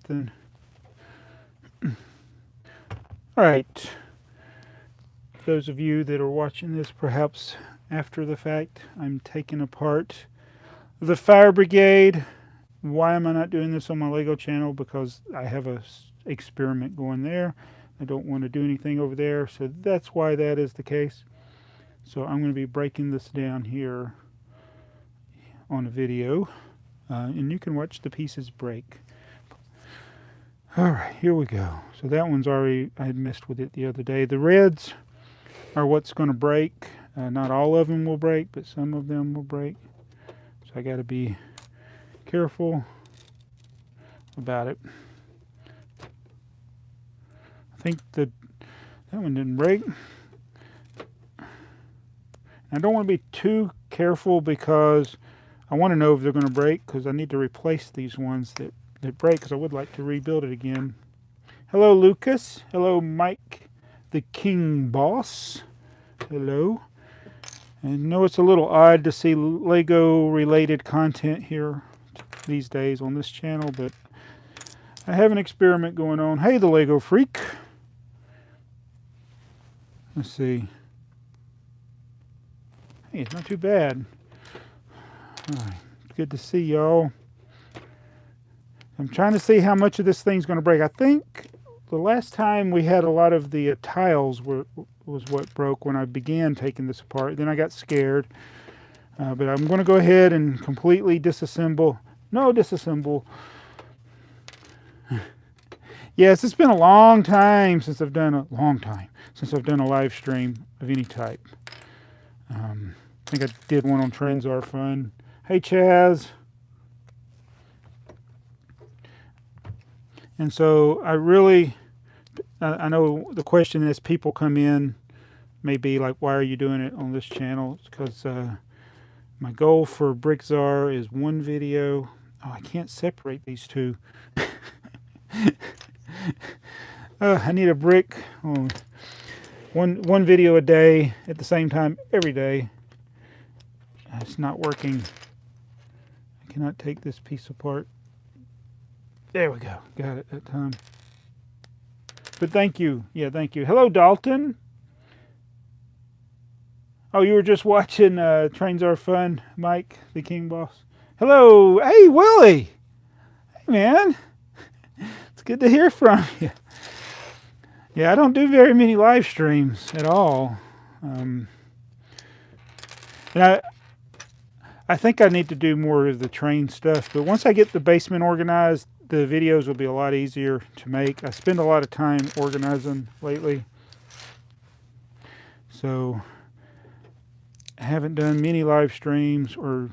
something. All right. Those of you that are watching this perhaps after the fact, I'm taking apart the Fire Brigade. Why am I not doing this on my LEGO channel? Because I have a experiment going there. I don't want to do anything over there, so that's why that is the case. So I'm going to be breaking this down here on a video, and you can watch the pieces break. All right, here we go. So that one's already, I had messed with it the other day. The reds are what's going to break. Not all of them will break, but some of them will break. So I got to be careful about it. I think that one didn't break. I don't want to be too careful because I want to know if they're going to break, because I need to replace these ones that break, because I would like to rebuild it again. Hello, Lucas. Hello, Mike, the King Boss. Hello. I know it's a little odd to see Lego-related content here these days on this channel, but I have an experiment going on. Hey, the Lego Freak. Let's see. Hey, it's not too bad. All right. Good to see y'all. I'm trying to see how much of this thing's going to break. I think the last time we had a lot of the tiles was what broke when I began taking this apart. Then I got scared. But I'm going to go ahead and completely disassemble. No, disassemble. Yes, it's been a long time since I've done a live stream of any type. I think I did one on Trends Are Fun. Hey, Chaz. And so I know the question is, people come in, maybe like, why are you doing it on this channel? It's because my goal for BrickTsar is one video. Oh, I can't separate these two. I need a brick. Oh, one video a day at the same time every day. It's not working. I cannot take this piece apart. There we go. Got it that time. But thank you. Yeah, thank you. Hello, Dalton. Oh, you were just watching Trains Are Fun, Mike, the King Boss. Hello. Hey, Willie. Hey, man. It's good to hear from you. Yeah, I don't do very many live streams at all. And I think I need to do more of the train stuff. But once I get the basement organized, the videos will be a lot easier to make. I spend a lot of time organizing lately. So I haven't done many live streams or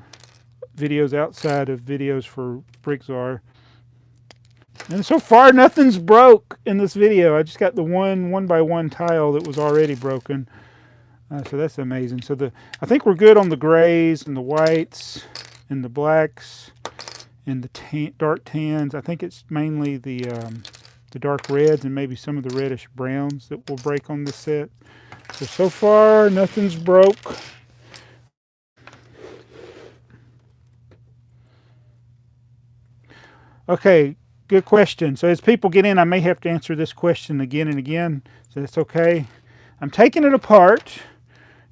videos outside of videos for BrickTsar. And so far, nothing's broke in this video. I just got the one by one tile that was already broken. So that's amazing. So I think we're good on the grays and the whites and the blacks and the dark tans. I think it's mainly the dark reds and maybe some of the reddish browns that will break on this set. So far, nothing's broke. Okay, good question. So as people get in, I may have to answer this question again and again. So that's okay. I'm taking it apart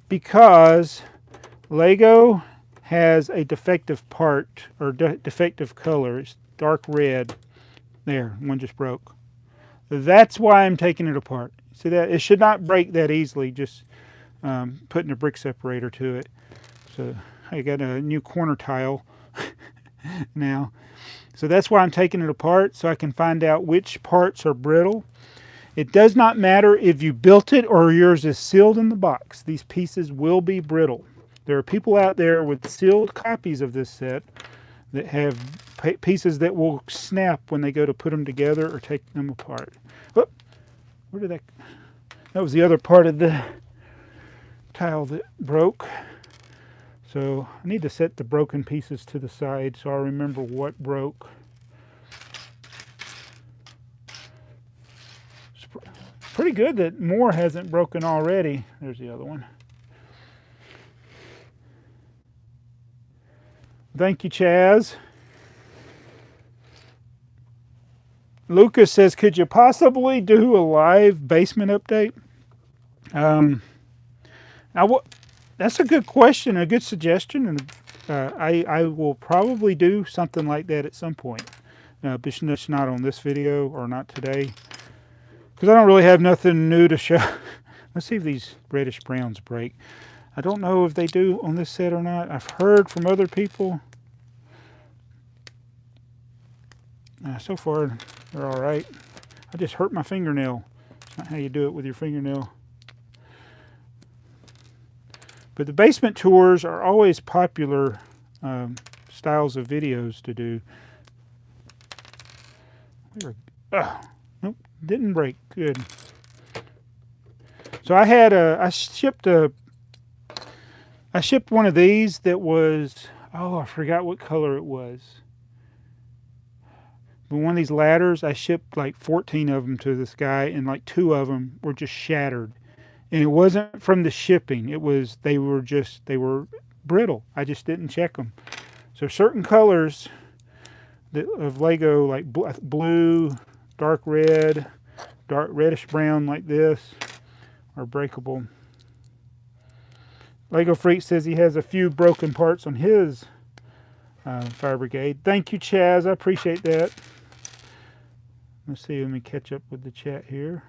because Lego has a defective part, or defective color. It's dark red. There, one just broke. That's why I'm taking it apart. See that? It should not break that easily, just putting a brick separator to it. So I got a new corner tile now. So that's why I'm taking it apart, so I can find out which parts are brittle. It does not matter if you built it or yours is sealed in the box. These pieces will be brittle. There are people out there with sealed copies of this set that have pieces that will snap when they go to put them together or take them apart. Oh, where did that... That was the other part of the tile that broke. So I need to set the broken pieces to the side so I remember what broke. Pretty good that more hasn't broken already. There's the other one. Thank you, Chaz. Lucas says, could you possibly do a live basement update? That's a good question, a good suggestion, and I will probably do something like that at some point. But it's not on this video, or not today, because I don't really have nothing new to show. Let's see if these reddish browns break. I don't know if they do on this set or not. I've heard from other people. So far, they're all right. I just hurt my fingernail. It's not how you do it with your fingernail. But the basement tours are always popular styles of videos to do. Nope, didn't break. Good. So I shipped one of these that was, I forgot what color it was. But one of these ladders, I shipped like 14 of them to this guy, and like 2 of them were just shattered. And it wasn't from the shipping. They were brittle. I just didn't check them. So certain colors of Lego, like blue, dark red, dark reddish brown like this, are breakable. Lego Freak says he has a few broken parts on his Fire Brigade. Thank you, Chaz. I appreciate that. Let's see. Let me catch up with the chat here.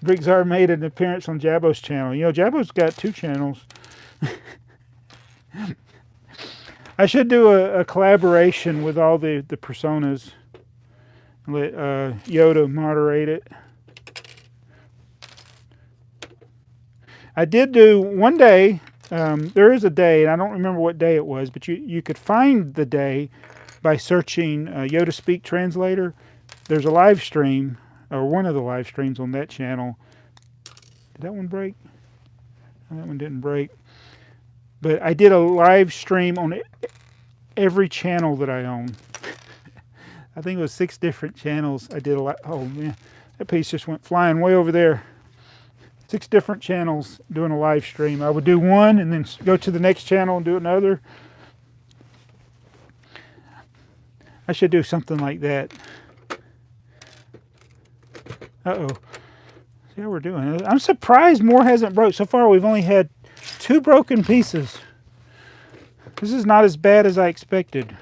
BrickTsar made an appearance on Jabbo's channel. You know, Jabbo's got 2 channels. I should do a collaboration with all the personas. Let Yoda moderate it. I did do one day. There is a day, and I don't remember what day it was, but you could find the day by searching Yoda Speak Translator. There's a live stream, or one of the live streams on that channel. Did that one break? No, that one didn't break. But I did a live stream on every channel that I own. I think it was 6 different channels. I did a lot. Oh man, that piece just went flying way over there. 6 different channels doing a live stream. I would do one and then go to the next channel and do another. I should do something like that. See how we're doing. I'm surprised more hasn't broke. So far we've only had 2 broken pieces. This is not as bad as I expected.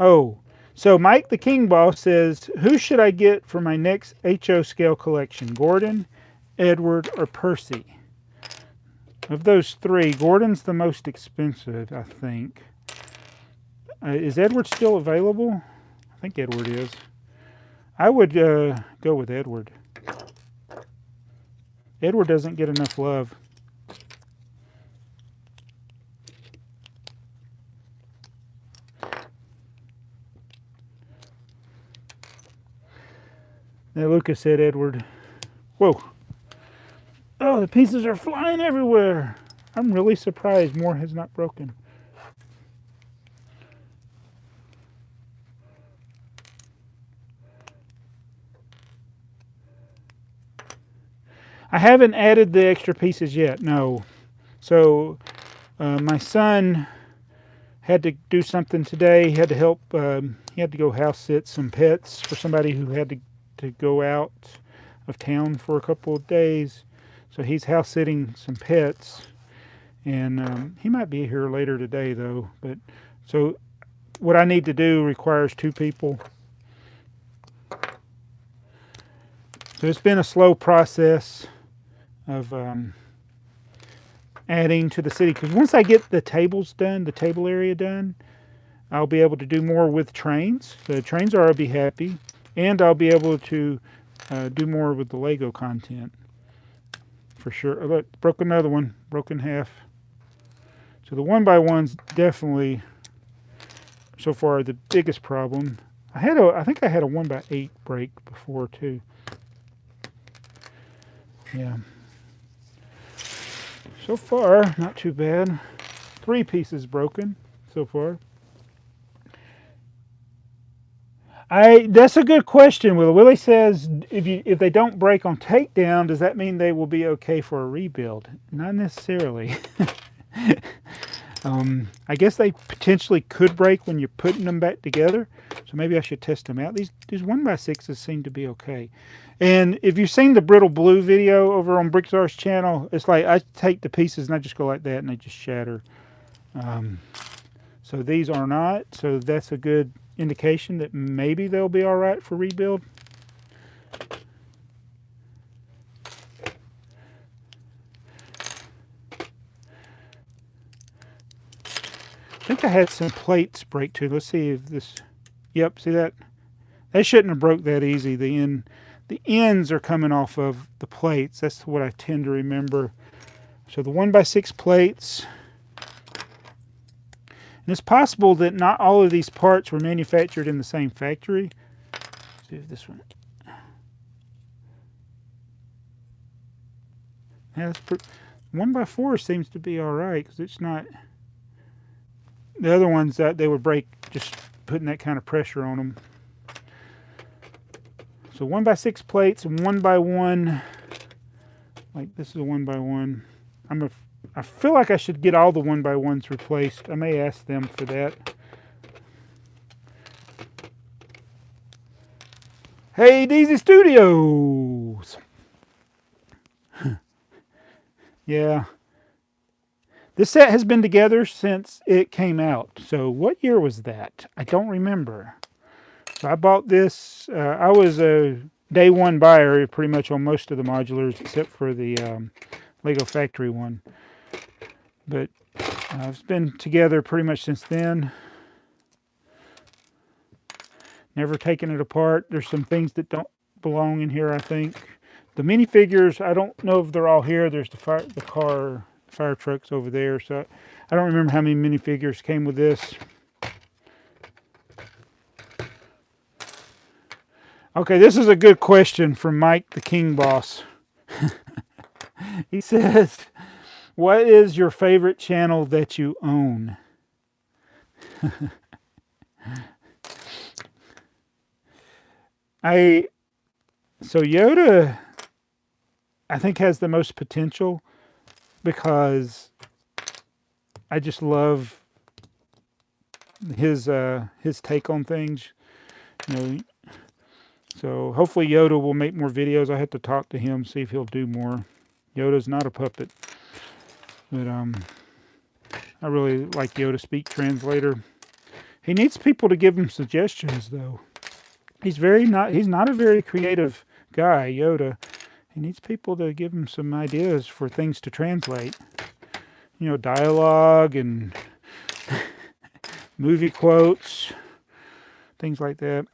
Oh, so Mike the King Boss says, who should I get for my next HO scale collection? Gordon, Edward, or Percy? Of those 3, Gordon's the most expensive, I think. Is Edward still available? I think Edward is. I would go with Edward. Edward doesn't get enough love. Now Lucas said Edward. Whoa. Oh, the pieces are flying everywhere. I'm really surprised more has not broken. I haven't added the extra pieces yet, no. So my son had to do something today. He had to help, he had to go house sit some pets for somebody who had to go out of town for a couple of days. So he's house sitting some pets, and he might be here later today though. But so what I need to do requires 2 people. So it's been a slow process of adding to the city, because once I get the tables done, the table area done, I'll be able to do more with trains. The trains are, I'll be happy, and I'll be able to do more with the Lego content for sure. Oh, look, broke another one, broke in half. So the 1x1's definitely so far the biggest problem. I think I had a 1x8 break before too. Yeah. So far, not too bad. 3 pieces broken so far. That's a good question, Willie. Willie says if they don't break on takedown, does that mean they will be okay for a rebuild? Not necessarily. I guess they potentially could break when you're putting them back together. So maybe I should test them out. These 1x6s seem to be okay. And if you've seen the Brittle Blue video over on BrickTsar's channel, it's like I take the pieces and I just go like that and they just shatter. So these are not. So that's a good indication that maybe they'll be all right for rebuild. I think I had some plates break too. Let's see if this. Yep, see that? They shouldn't have broke that easy. The ends are coming off of the plates. That's what I tend to remember. So the 1x6 plates. And it's possible that not all of these parts were manufactured in the same factory. Let's see if this one. Yeah, 1x4 seems to be all right because it's not. The other ones that they would break just putting that kind of pressure on them. So 1x6 plates and 1x1. Like this is a 1x1. I feel like I should get all the 1x1s replaced. I may ask them for that. Hey, Deezy Studios. Yeah. This set has been together since it came out. So what year was that? I don't remember. So I bought this. I was a day one buyer pretty much on most of the modulars except for the Lego Factory one. But it's been together pretty much since then. Never taken it apart. There's some things that don't belong in here, I think. The minifigures, I don't know if they're all here. There's the fire trucks over there. So I don't remember how many minifigures came with this. Okay, this is a good question from Mike the King Boss. He says, what is your favorite channel that you own? So Yoda, I think, has the most potential because I just love his take on things. You know, so hopefully Yoda will make more videos. I have to talk to him, see if he'll do more. Yoda's not a puppet, but I really like Yoda Speak Translator. He needs people to give him suggestions, though. He's not a very creative guy, Yoda. He needs people to give him some ideas for things to translate. You know, dialogue and movie quotes, things like that.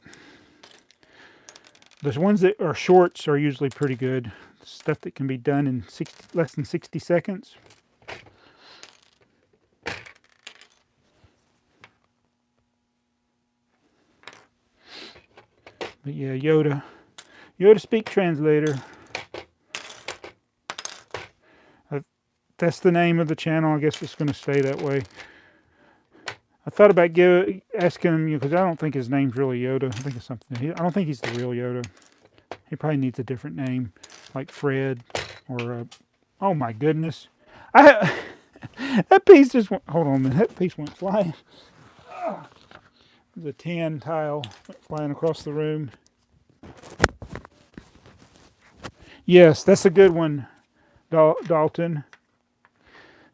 The ones that are shorts are usually pretty good. Stuff that can be done in less than 60 seconds. But yeah, Yoda Speak Translator. That's the name of the channel. I guess it's going to stay that way. I thought about asking him, because I don't think his name's really Yoda. I think it's something. I don't think he's the real Yoda. He probably needs a different name, like Fred or. Oh my goodness! That piece just went. Hold on a minute. That piece went flying. The tan tile went flying across the room. Yes, that's a good one, Dalton.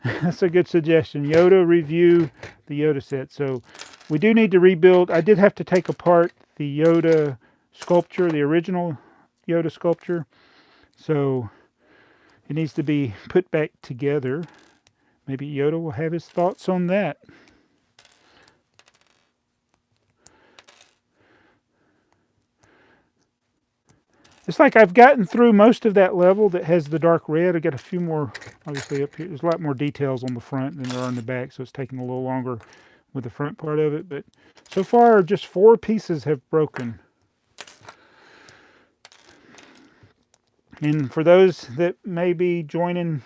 That's a good suggestion. Yoda review the Yoda set. So we do need to rebuild. I did have to take apart the Yoda sculpture, the original Yoda sculpture. So it needs to be put back together. Maybe Yoda will have his thoughts on that. It's like I've gotten through most of that level that has the dark red. I've got a few more, obviously, up here. There's a lot more details on the front than there are on the back, so it's taking a little longer with the front part of it. But so far, just 4 pieces have broken. And for those that may be joining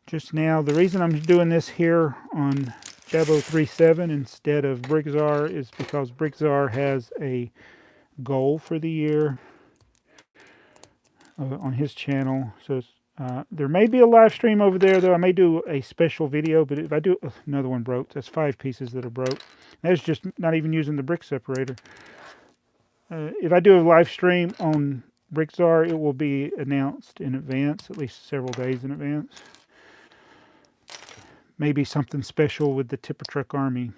just now, the reason I'm doing this here on Jabo 37 instead of BrickTsar is because BrickTsar has a goal for the year on his channel. So there may be a live stream over there, though. I may do a special video, but if I do, another one broke. That's 5 pieces that are broke. That's just not even using the brick separator. If I do a live stream on BrickTsar, it will be announced in advance, at least several days in advance. Maybe something special with the Tipper Truck Army.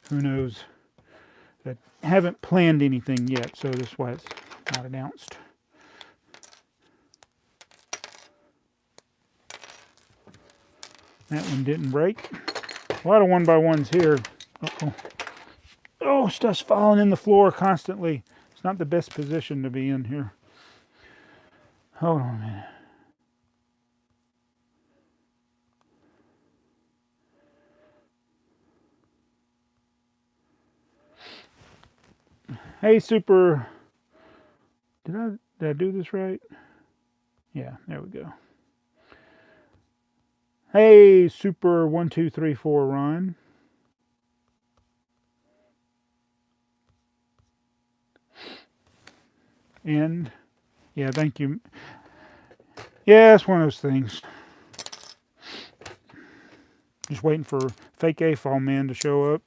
Who knows? I haven't planned anything yet, so that's why it's not announced. That one didn't break. A lot of 1x1s here. Uh-oh. Oh, stuff's falling in the floor constantly. It's not the best position to be in here. Hold on a minute. Hey, Super. Did I do this right? Yeah, there we go. Hey, Super 1234 Ron. And yeah, thank you. Yeah, it's one of those things. Just waiting for fake AFOL man to show up.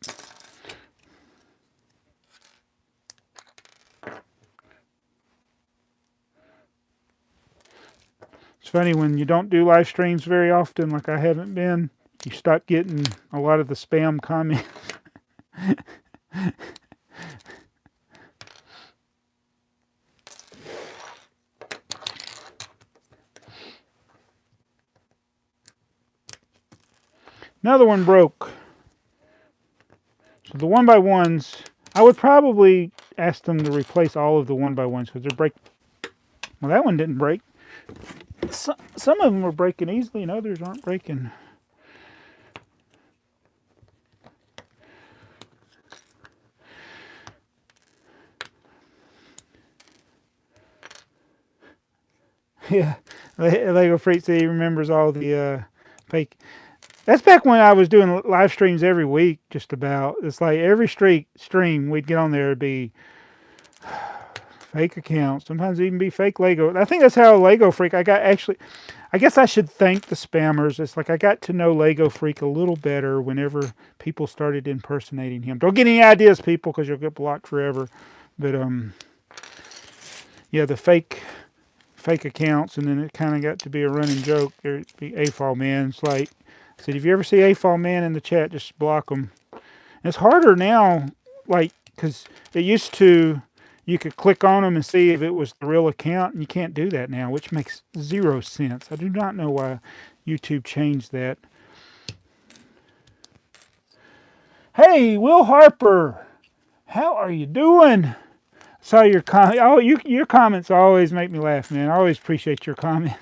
It's funny when you don't do live streams very often, like I haven't been, you start getting a lot of the spam comments. Another one broke. So the 1x1s, I would probably ask them to replace all of the 1x1s because they're break. Well, that one didn't break. Some of them are breaking easily and others aren't breaking. Yeah, Lego Freak said he remembers all the fake. That's back when I was doing live streams every week, just about. It's like every stream we'd get on there, it'd be fake accounts, sometimes even be fake Lego. I think that's how Lego Freak, I guess I should thank the spammers. It's like I got to know Lego Freak a little better whenever people started impersonating him. Don't get any ideas, people, because you'll get blocked forever. But, yeah, the fake accounts, and then it kind of got to be a running joke. There'd be AFOL man. It's like, I said, if you ever see AFOL man in the chat, just block them. And it's harder now, like, because it used to, you could click on them and see if it was the real account, and you can't do that now, which makes 0 sense. I do not know why YouTube changed that. Hey, Will Harper, how are you doing? Saw your comment. Oh, your comments always make me laugh, man. I always appreciate your comments.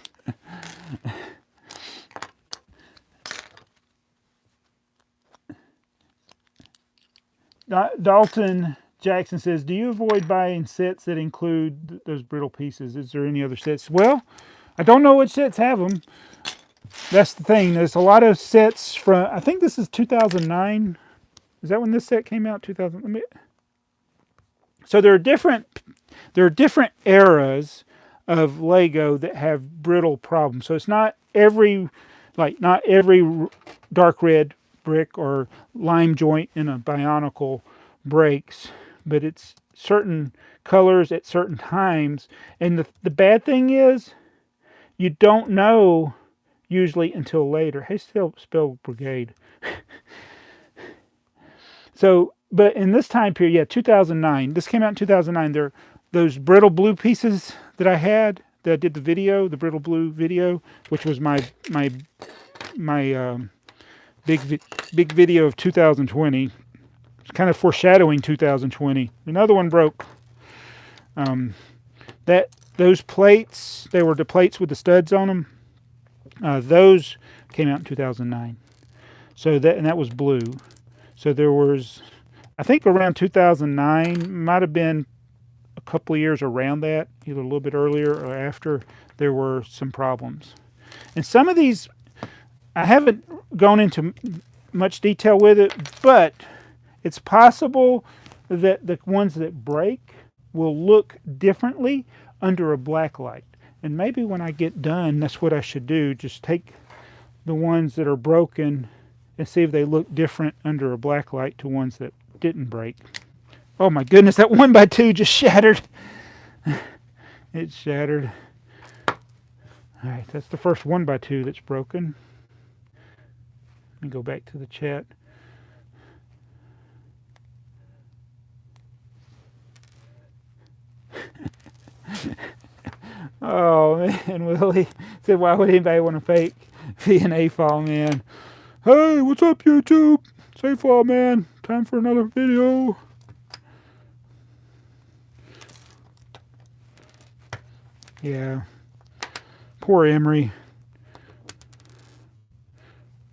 Dalton Jackson says, do you avoid buying sets that include those brittle pieces? Is there any other sets? Well, I don't know which sets have them. That's the thing. There's a lot of sets from, I think this is 2009. Is that when this set came out? 2000. So there are different eras of Lego that have brittle problems. So it's not every dark red brick or lime joint in a Bionicle breaks, but it's certain colors at certain times. And the bad thing is, you don't know usually until later. Hey, spell brigade. So, but in this time period, yeah, 2009. This came out in 2009. There, those brittle blue pieces that I had, that I did the video, the brittle blue video, which was my big video of 2020. It's kind of foreshadowing 2020. Another one broke. Those plates, they were the plates with the studs on them. Those came out in 2009. So that was blue. So there was, I think around 2009, might have been a couple of years around that, either a little bit earlier or after, there were some problems. And some of these, I haven't gone into much detail with it, but it's possible that the ones that break will look differently under a black light. And maybe when I get done, that's what I should do. Just take the ones that are broken and see if they look different under a black light to ones that didn't break. Oh my goodness, that 1x2 just shattered. It shattered. Alright, that's the first 1x2 that's broken. Let me go back to the chat. Oh man, Willie said, why would anybody want to fake be an AFOL man? Hey, what's up YouTube? It's AFOL man. Time for another video. Yeah. Poor Emery.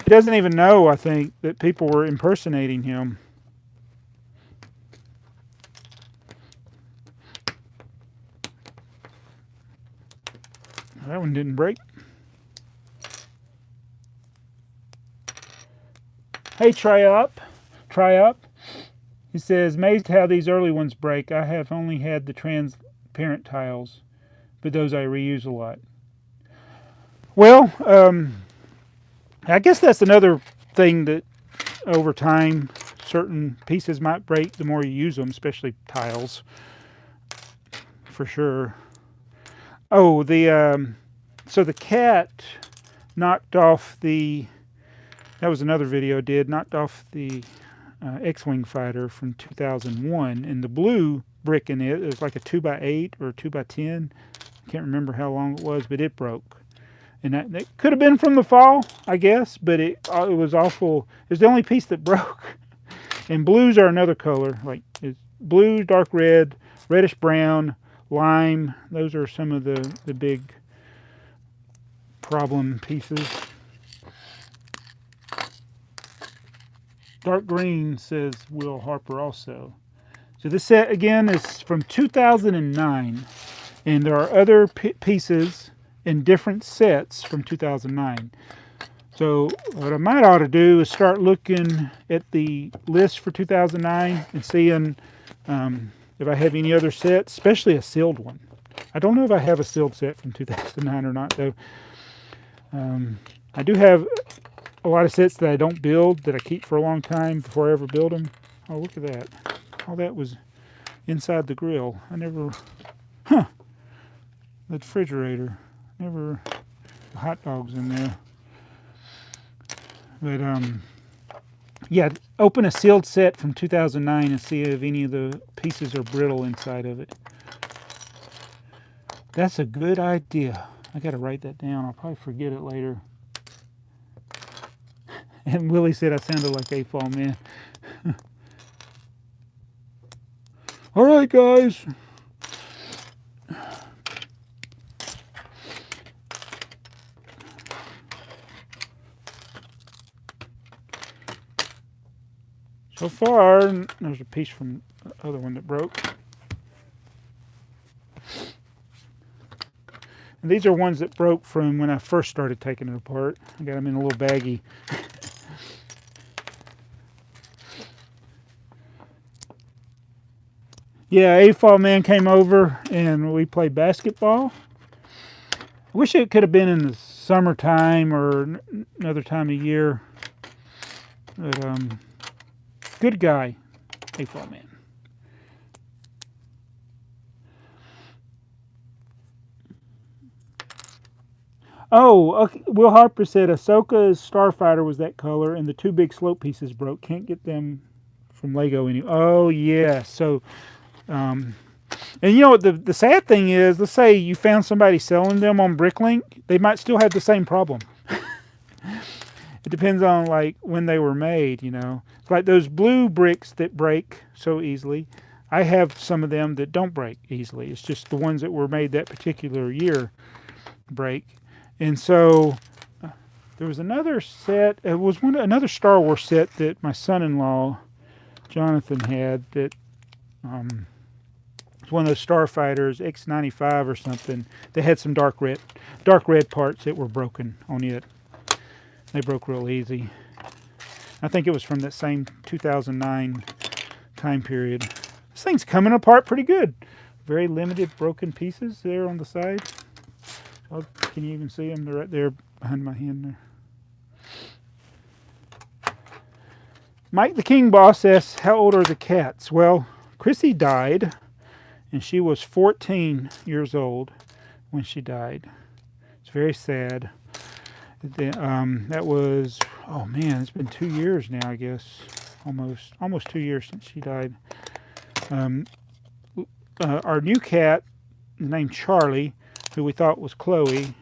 He doesn't even know, I think, that people were impersonating him. That one didn't break. Hey, try up. He says, amazed how these early ones break. I have only had the transparent tiles, but those I reuse a lot. Well, I guess that's another thing that over time certain pieces might break the more you use them, especially tiles, for sure. Oh, so the cat knocked off the, that was another video I did, knocked off the X-Wing fighter from 2001, and the blue brick in it was like a 2x8 or 2x10. I can't remember how long it was, but it broke. And that could have been from the fall, I guess, but it was awful. It was the only piece that broke. And blues are another color, like it's blue, dark red, reddish brown, lime. Those are some of the big problem pieces. Dark green, says Will Harper also. So this set again is from 2009, and there are other pieces in different sets from 2009. So what I might ought to do is start looking at the list for 2009 and seeing if I have any other sets, especially a sealed one. I don't know if I have a sealed set from 2009 or not, though. I do have a lot of sets that I don't build, that I keep for a long time before I ever build them. Oh, look at that. All that was inside the grill. I never... Huh. The refrigerator. Never... hot dogs in there. But, yeah, open a sealed set from 2009 and see if any of the pieces are brittle inside of it. That's a good idea. I got to write that down. I'll probably forget it later. And Willie said I sounded like AFOL man. All right, guys. So far, there's a piece from the other one that broke. And these are ones that broke from when I first started taking it apart. I got them in a little baggie. Yeah, AFOL man came over and we played basketball. I wish it could have been in the summertime or another time of year. But, good guy, AFOL man. Oh, okay. Will Harper said Ahsoka's Starfighter was that color and the two big slope pieces broke. Can't get them from Lego anymore. Oh, yeah. So, and you know what the sad thing is, let's say you found somebody selling them on Bricklink, they might still have the same problem. It depends on like when they were made, you know. It's like those blue bricks that break so easily. I have some of them that don't break easily. It's just the ones that were made that particular year break. And so there was another set. It was another Star Wars set that my son-in-law Jonathan had. That was one of those Starfighters, X95 or something. They had some dark red parts that were broken on it. They broke real easy. I think it was from that same 2009 time period. This thing's coming apart pretty good. Very limited broken pieces there on the side. Oh, can you even see them? They're right there behind my hand there. Mike the King Boss asks, how old are the cats? Well, Chrissy died, and she was 14 years old when she died. It's very sad. That was, oh man, it's been 2 years now, I guess. Almost 2 years since she died. Our new cat, named Charlie, who we thought was Chloe.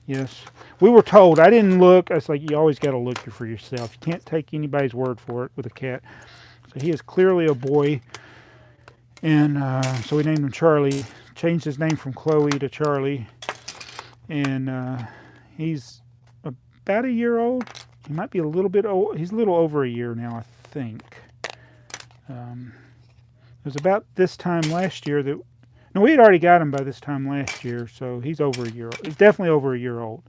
Yes. We were told. I didn't look. I was like, you always got to look for yourself. You can't take anybody's word for it with a cat. So he is clearly a boy. And so we named him Charlie. Changed his name from Chloe to Charlie. And he's about a year old. He might be a little bit old. He's a little over a year now, I think. It was about this time last year that... No, we had already got him by this time last year, so he's over a year old. He's definitely over a year old.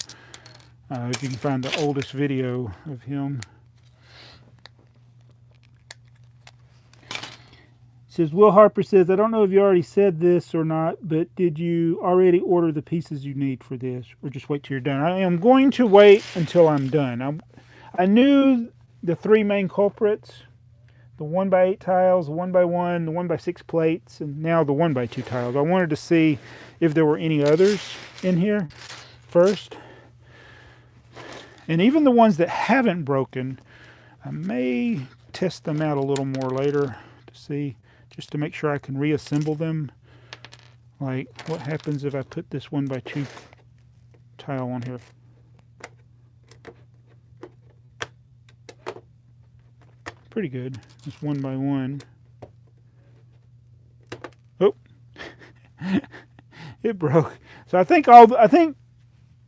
If you can find the oldest video of him. Says, Will Harper says, I don't know if you already said this or not, but did you already order the pieces you need for this, or just wait till you're done? I am going to wait until I'm done. I knew the three main culprits, the 1x8 tiles, the 1x1, the 1x6 plates, and now the 1x2 tiles. I wanted to see if there were any others in here first. And even the ones that haven't broken, I may test them out a little more later to see, just to make sure I can reassemble them. Like, what happens if I put this 1x2 tile on here? Pretty good. Just 1x1. Oh, it broke. So I think all the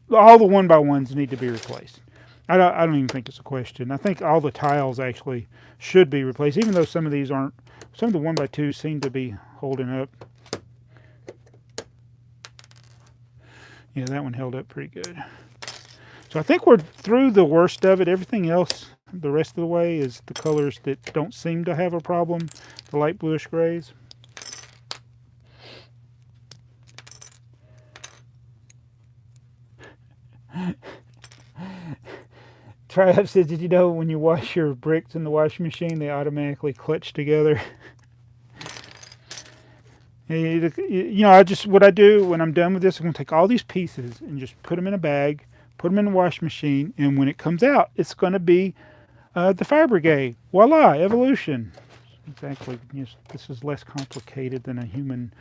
1x1s need to be replaced. I don't even think it's a question. I think all the tiles actually should be replaced, even though some of these aren't. Some of the 1x2s seem to be holding up. Yeah, that one held up pretty good. So I think we're through the worst of it. Everything else, the rest of the way, is the colors that don't seem to have a problem. The light bluish grays. Triumph says, did you know when you wash your bricks in the washing machine, they automatically clutch together? You know, what I do when I'm done with this, I'm going to take all these pieces and just put them in a bag, put them in the washing machine, and when it comes out, it's going to be the Fire Brigade. Voila, evolution. Exactly. Yes, this is less complicated than a human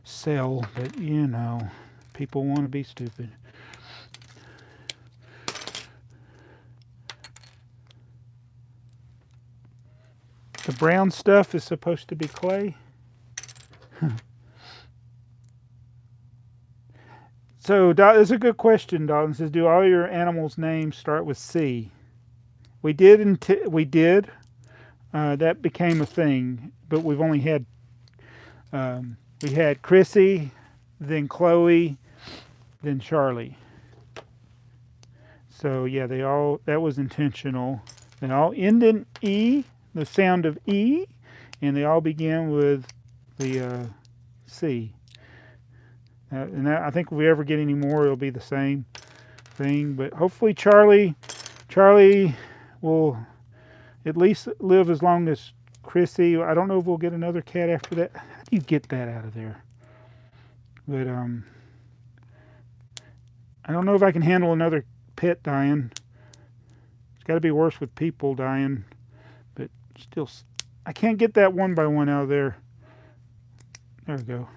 cell, but you know, people want to be stupid. The brown stuff is supposed to be clay. So, that's a good question, Dalton. Says, do all your animals' names start with C? We did. That became a thing, but we've only had... we had Chrissy, then Chloe, then Charlie. So, yeah, that was intentional. They all end in E. The sound of E, and they all begin with the C. And I think if we ever get any more, it'll be the same thing. But hopefully Charlie will at least live as long as Chrissy. I don't know if we'll get another cat after that. How do you get that out of there? But I don't know if I can handle another pet dying. It's got to be worse with people dying. Still, I can't get that 1x1 out of there. There we go.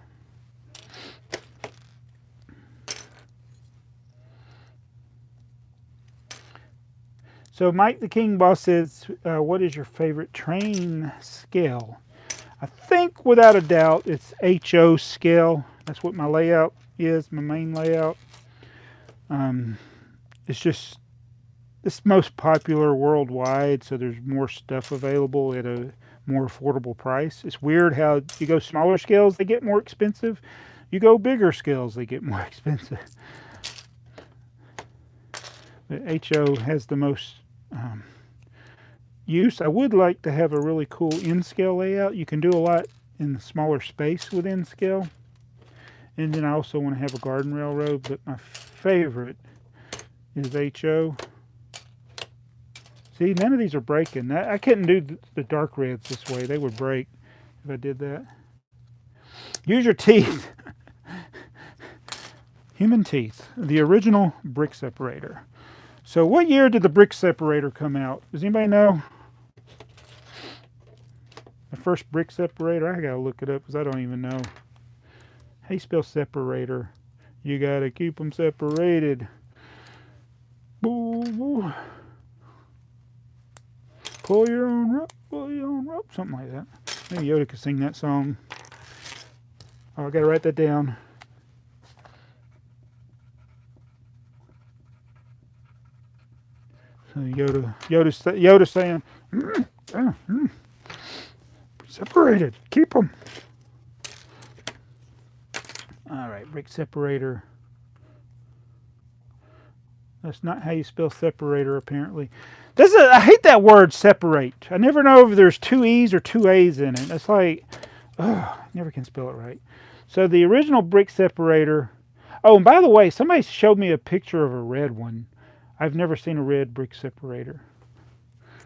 So Mike the King Boss says, what is your favorite train scale? I think without a doubt it's HO scale. That's what my layout is, my main layout. It's just... It's most popular worldwide, so there's more stuff available at a more affordable price. It's weird how you go smaller scales, they get more expensive. You go bigger scales, they get more expensive. But HO has the most use. I would like to have a really cool N-scale layout. You can do a lot in the smaller space with N-scale. And then I also want to have a garden railroad, but my favorite is HO. See, none of these are breaking. I couldn't do the dark reds this way. They would break if I did that. Use your teeth. Human teeth. The original brick separator. So what year did the brick separator come out? Does anybody know? The first brick separator? I gotta look it up because I don't even know. How you spell separator? You gotta keep them separated. Boo, boo. Pull your own rope, pull your own rope. Something like that. Maybe Yoda could sing that song. Oh, I gotta write that down. So Yoda saying, separated, keep them. All right, brick separator. That's not how you spell separator, apparently. I hate that word, separate. I never know if there's two E's or two A's in it. It's like, I never can spell it right. So the original brick separator. Oh, and by the way, somebody showed me a picture of a red one. I've never seen a red brick separator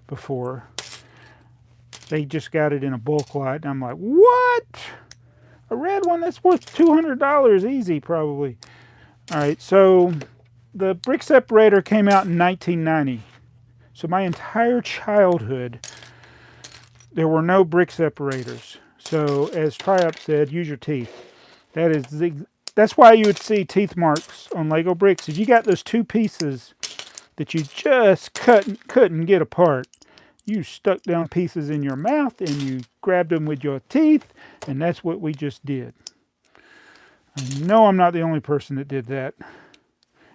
before. They just got it in a bulk lot, and I'm like, what? A red one? That's worth $200 easy, probably. All right, so the brick separator came out in 1990. So my entire childhood, there were no brick separators. So as Triup said, use your teeth. That's why you would see teeth marks on Lego bricks. If you got those two pieces that you just couldn't get apart, you stuck down pieces in your mouth and you grabbed them with your teeth, and that's what we just did. I know I'm not the only person that did that.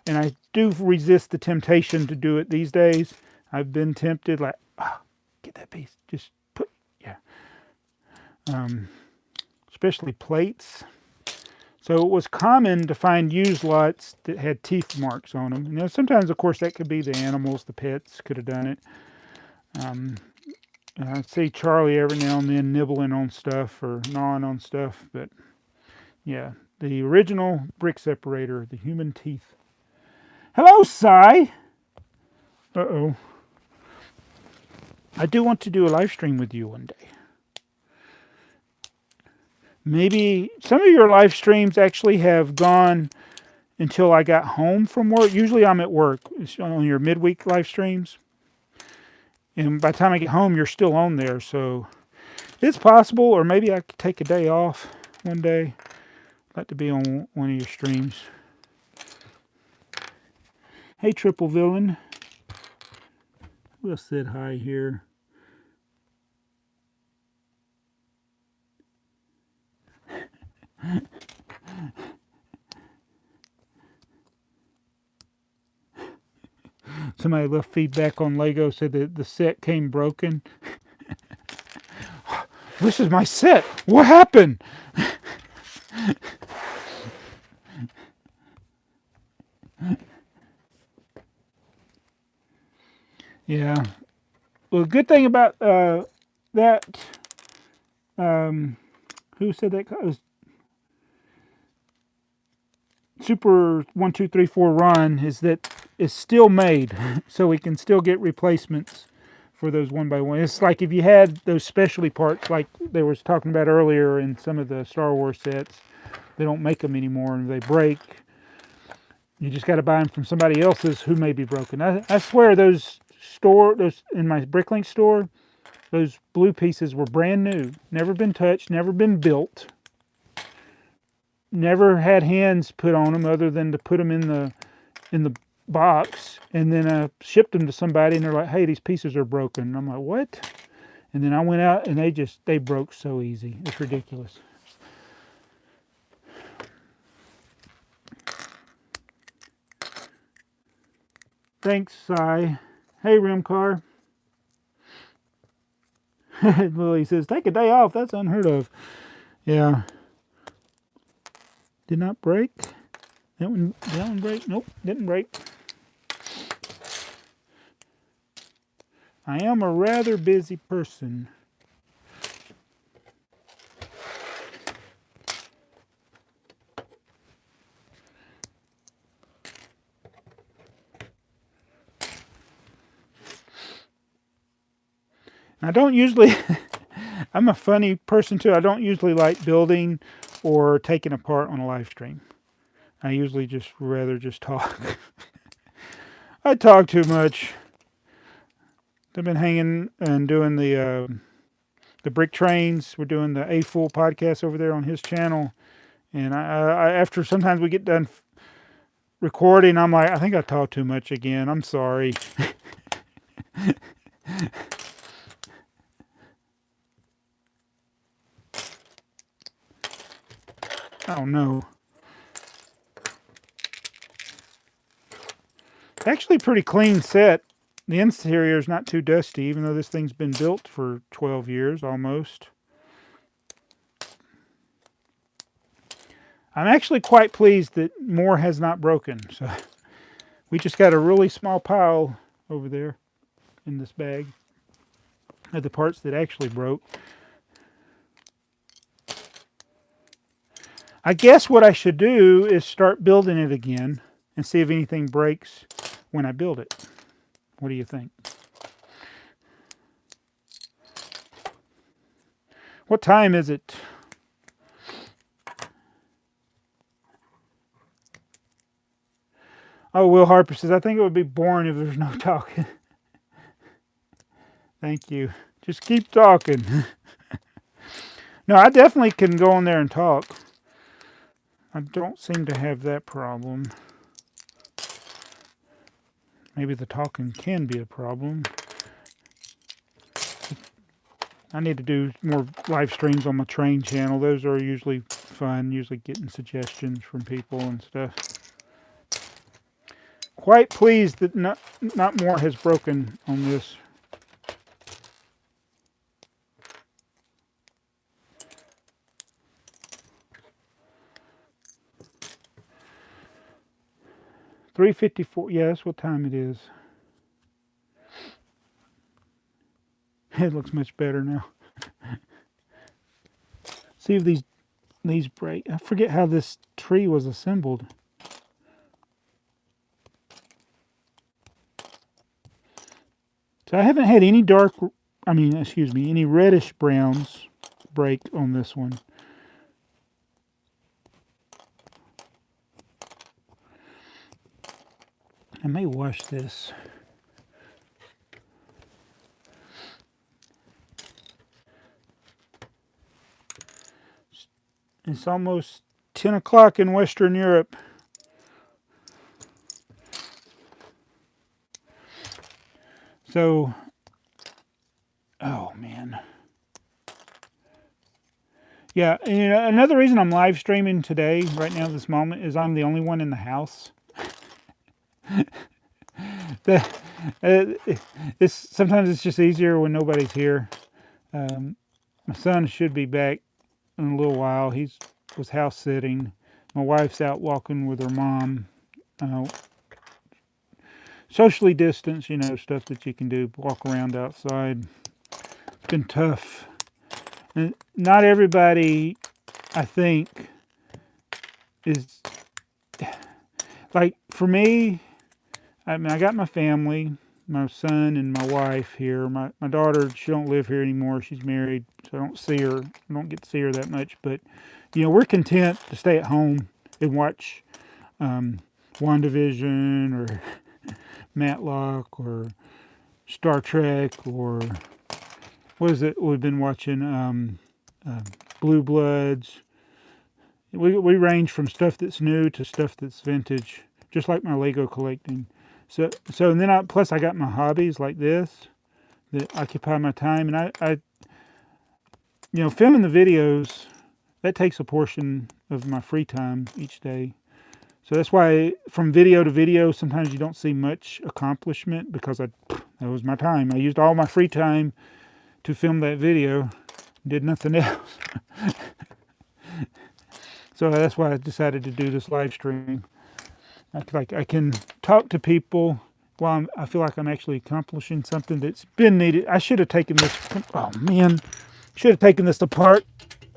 And I do resist the temptation to do it these days. I've been tempted, like, get that piece. Just put, yeah. Especially plates. So it was common to find used lots that had teeth marks on them. You know, sometimes, of course, that could be the animals, the pets could have done it. I'd see Charlie every now and then nibbling on stuff or gnawing on stuff. But, yeah, the original brick separator, the human teeth. Hello, Cy. Uh-oh. I do want to do a live stream with you one day. Maybe some of your live streams actually have gone until I got home from work. Usually I'm at work. It's on your midweek live streams. And by the time I get home, you're still on there. So it's possible, or maybe I could take a day off one day. I'd like to be on one of your streams. Hey, Triple Villain. Who else said hi here? Somebody left feedback on Lego, said that the set came broken. This is my set. What happened? Yeah. Well, the good thing about that, who said that? It was Super 1234 Ron, is that it's still made, so we can still get replacements for those 1x1. It's like if you had those specialty parts, like they was talking about earlier in some of the Star Wars sets, they don't make them anymore and they break. You just got to buy them from somebody else's who may be broken. I swear those in my Bricklink store, those blue pieces were brand new, never been touched, never been built. Never had hands put on them other than to put them in the box, and then shipped them to somebody, and they're like, "Hey, these pieces are broken." And I'm like, "What?" And then I went out, and they broke so easy. It's ridiculous. Thanks, Cy. Hey, Rimcar. Lily says, "Take a day off. That's unheard of." Yeah. Did not break. That one break? Nope, didn't break. I am a rather busy person. I don't usually, I'm a funny person too. I don't usually like building or taking apart on a live stream. I usually just rather just talk. I talk too much. I've been hanging and doing the brick trains. We're doing the A Fool podcast over there on his channel. And I after sometimes we get done recording, I'm like, I think I talk too much again. I'm sorry. Oh no. Actually pretty clean set. The interior is not too dusty, even though this thing's been built for 12 years almost. I'm actually quite pleased that more has not broken. So we just got a really small pile over there in this bag of the parts that actually broke. I guess what I should do is start building it again and see if anything breaks when I build it. What do you think? What time is it? Oh, Will Harper says, I think it would be boring if there's no talking. Thank you. Just keep talking. No, I definitely can go on there and talk. I don't seem to have that problem. Maybe the talking can be a problem. I need to do more live streams on my train channel. Those are usually fun, usually getting suggestions from people and stuff. Quite pleased that not more has broken on this. $3:54. Yeah, that's what time it is. It looks much better now. See if these break. I forget how this tree was assembled. So I haven't had any any reddish browns break on this one. I may wash this. It's almost 10 o'clock in Western Europe. So, oh man. Yeah, and another reason I'm live streaming today, right now, this moment, is I'm the only one in the house. Sometimes it's just easier when nobody's here. My son should be back in a little while. He was house sitting. My wife's out walking with her mom. Socially distanced, stuff that you can do, walk around outside. It's been tough. And not everybody, I think, is like, for me, I got my family, my son and my wife here. My daughter, she don't live here anymore. She's married, so I don't see her. I don't get to see her that much. But, we're content to stay at home and watch WandaVision or Matlock or Star Trek or what is it we've been watching? Blue Bloods. We range from stuff that's new to stuff that's vintage, just like my Lego collecting. So and then plus I got my hobbies like this that occupy my time, and I filming the videos, that takes a portion of my free time each day. So that's why from video to video, sometimes you don't see much accomplishment because that was my time. I used all my free time to film that video, did nothing else. So that's why I decided to do this live stream. I can talk to people while I feel like I'm actually accomplishing something that's been needed. I should have taken this, oh man, should have taken this apart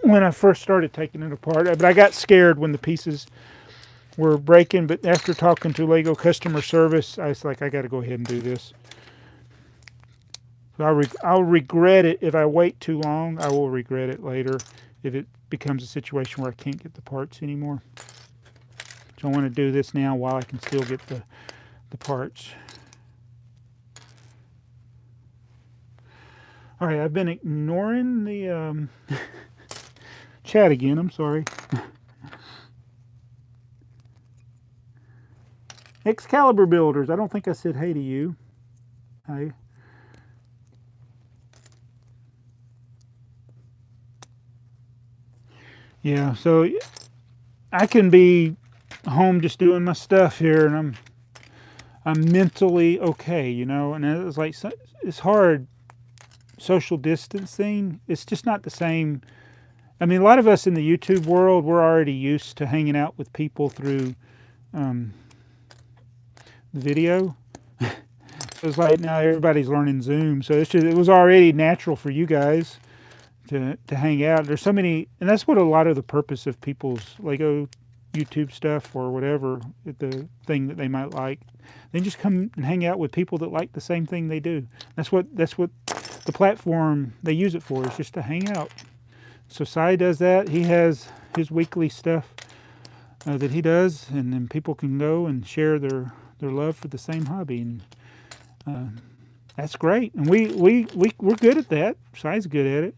when I first started taking it apart. But I got scared when the pieces were breaking. But after talking to Lego customer service, I was like, I got to go ahead and do this. I'll regret it if I wait too long. I will regret it later if it becomes a situation where I can't get the parts anymore. So I want to do this now while I can still get the parts. All right, I've been ignoring the chat again. I'm sorry. Excalibur Builders. I don't think I said hey to you. Hi. Yeah, so I can be home just doing my stuff here, and I'm mentally okay, you know. And it was like, it's hard. Social distancing, it's just not the same. I mean, a lot of us in the YouTube world, we're already used to hanging out with people through the video. It's like now everybody's learning Zoom, so it was already natural for you guys to hang out. There's so many, and that's what a lot of the purpose of people's Lego YouTube stuff or whatever, the thing that they might like. They just come and hang out with people that like the same thing they do. That's what the platform they use it for, is just to hang out. So Cy does that. He has his weekly stuff that he does, and then people can go and share their love for the same hobby, and that's great. And we're good at that. Cy's good at it.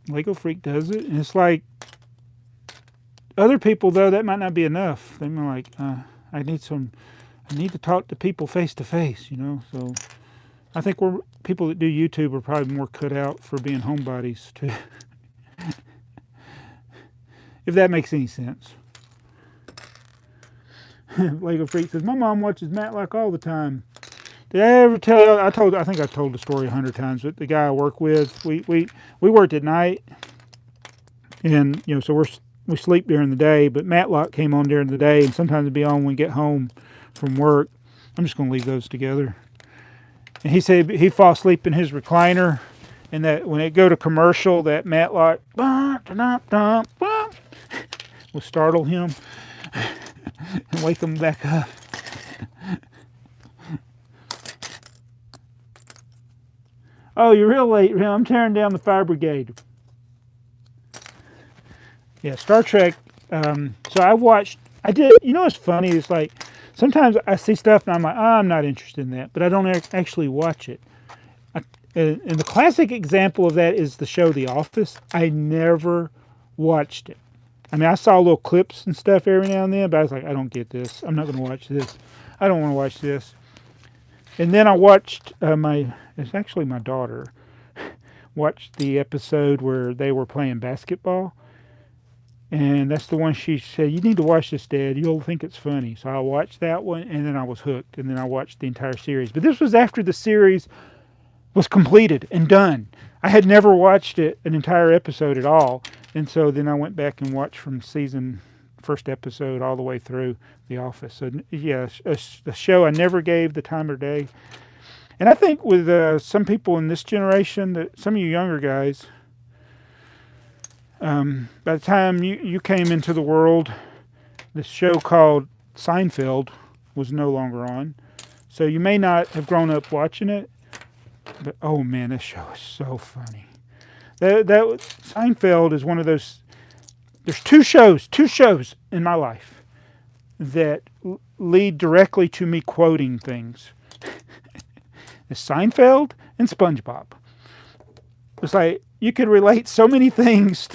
Lego Freak does it, and it's like other people though, that might not be enough. They might like, I need to talk to people face to face, you know. So I think people that do YouTube are probably more cut out for being homebodies too. If that makes any sense. Lego Freak says, my mom watches Matlock all the time. Did I ever tell you? I think I told the story 100 times, but the guy I work with, we worked at night, and you know, so we sleep during the day, but Matlock came on during the day, and sometimes it'd be on when we get home from work. I'm just going to leave those together. And he said he'd fall asleep in his recliner, and that when it go to commercial, that Matlock will startle him and wake him back up. Oh, you're real late. I'm tearing down the Fire Brigade. Yeah, Star Trek. So I did, you know what's funny? It's like, sometimes I see stuff and I'm like, I'm not interested in that, but I don't actually watch it. And the classic example of that is the show The Office. I never watched it. I mean, I saw little clips and stuff every now and then, but I was like, I don't get this. I'm not going to watch this. I don't want to watch this. And then I watched it's actually my daughter, watched the episode where they were playing basketball. And that's the one she said, you need to watch this, Dad. You'll think it's funny. So I watched that one, and then I was hooked. And then I watched the entire series. But this was after the series was completed and done. I had never watched an entire episode at all. And so then I went back and watched from first episode all the way through The Office. So yeah, a show I never gave the time of day. And I think with some people in this generation, that some of you younger guys, by the time you came into the world, this show called Seinfeld was no longer on. So you may not have grown up watching it, but oh man, this show is so funny. That Seinfeld is one of those. There's two shows in my life that lead directly to me quoting things. It's Seinfeld and SpongeBob. It's like you could relate so many things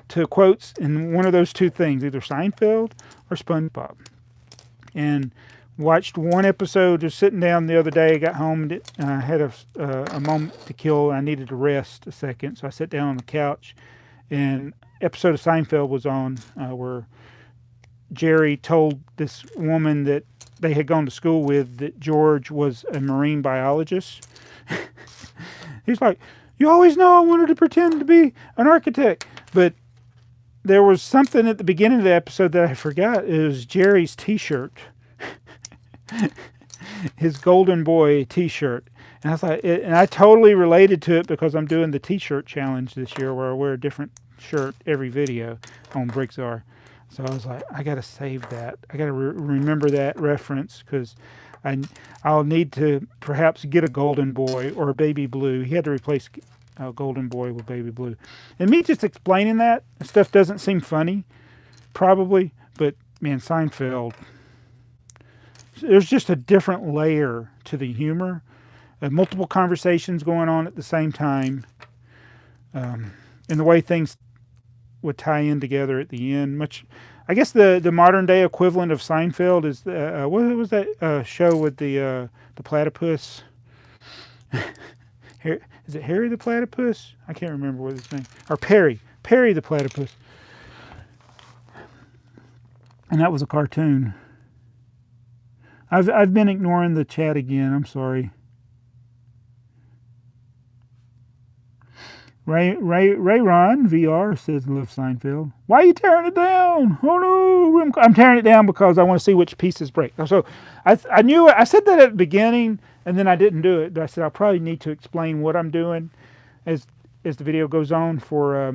to quotes in one of those two things, either Seinfeld or SpongeBob. And watched one episode just sitting down the other day. Got home and I had a moment to kill. I needed to rest a second, so I sat down on the couch, and episode of Seinfeld was on where Jerry told this woman that they had gone to school with that George was a marine biologist. He's like, you always know I wanted to pretend to be an architect. But there was something at the beginning of the episode that I forgot. It was Jerry's t-shirt. his Golden Boy T-shirt, and I was like, and I totally related to it because I'm doing the T-shirt challenge this year, where I wear a different shirt every video on BrickTsar. So I was like, I gotta save that. I gotta remember that reference because I'll need to perhaps get a Golden Boy or a Baby Blue. He had to replace Golden Boy with Baby Blue, and me just explaining that stuff doesn't seem funny, probably, but man, Seinfeld. There's just a different layer to the humor. Multiple conversations going on at the same time. And the way things would tie in together at the end. I guess the modern day equivalent of Seinfeld is, what was that show with the platypus? Is it Harry the Platypus? I can't remember what his name. Or Perry the Platypus. And that was a cartoon. I've been ignoring the chat again. I'm sorry. Ron VR says love Seinfeld. Why are you tearing it down? Oh no! I'm tearing it down because I want to see which pieces break. So I knew I said that at the beginning, and then I didn't do it. But I said I'll probably need to explain what I'm doing as the video goes on for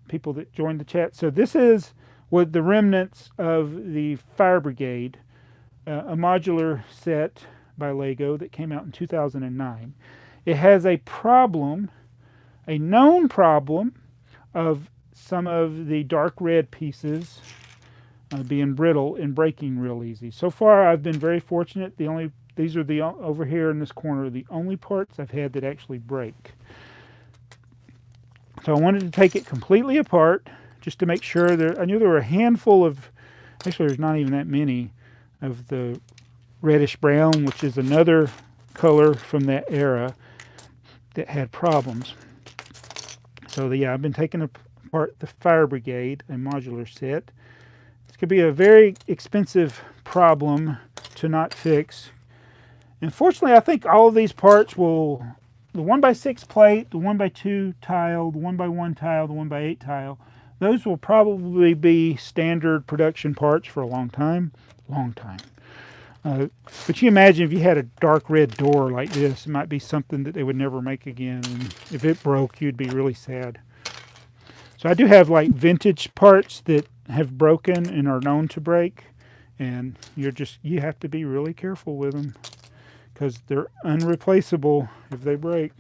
people that join the chat. So this is what the remnants of the Fire Brigade. A modular set by LEGO that came out in 2009. It has a problem, a known problem, of some of the dark red pieces being brittle and breaking real easy. So far, I've been very fortunate. These are over here in this corner, the only parts I've had that actually break. So I wanted to take it completely apart just to make sure I knew there were a handful of, actually there's not even that many, of the reddish brown, which is another color from that era that had problems. So yeah, I've been taking apart the Fire Brigade, a modular set. This could be a very expensive problem to not fix. Unfortunately, I think all of these parts will, the 1x6 plate, the 1x2 tile, the 1x1 tile, the 1x8 tile, those will probably be standard production parts for a long time. But you imagine if you had a dark red door like this, it might be something that they would never make again. And if it broke, you'd be really sad. So I do have like vintage parts that have broken and are known to break. And you have to be really careful with them because they're unreplaceable if they break.